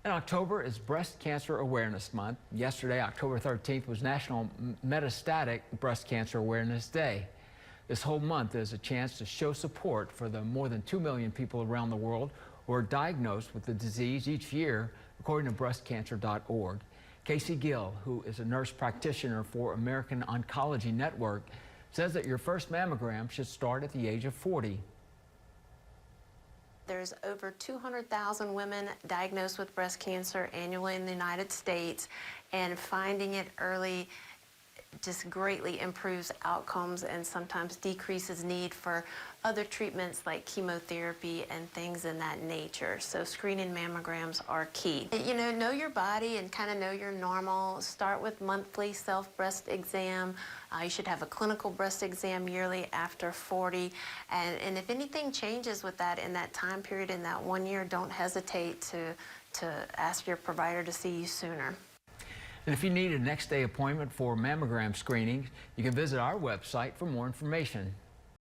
And October is Breast Cancer Awareness Month. Yesterday, October 13th, was National Metastatic Breast Cancer Awareness Day. This whole month is a chance to show support for the more than 2 million people around the world who are diagnosed with the disease each year, according to breastcancer.org. Casey Gill, who is a nurse practitioner for American Oncology Network, says that your first mammogram should start at the age of 40. There's over 200,000 women diagnosed with breast cancer annually in the United States, and finding it early just greatly improves outcomes and sometimes decreases need for other treatments like chemotherapy and things in that nature. So screening mammograms are key. Know your body and kind of know your normal. Start with monthly self-breast exam. You should have a clinical breast exam yearly after 40. And if anything changes with that in that time period, in that 1 year, don't hesitate to ask your provider to see you sooner. And if you need a next day appointment for mammogram screening, you can visit our website for more information.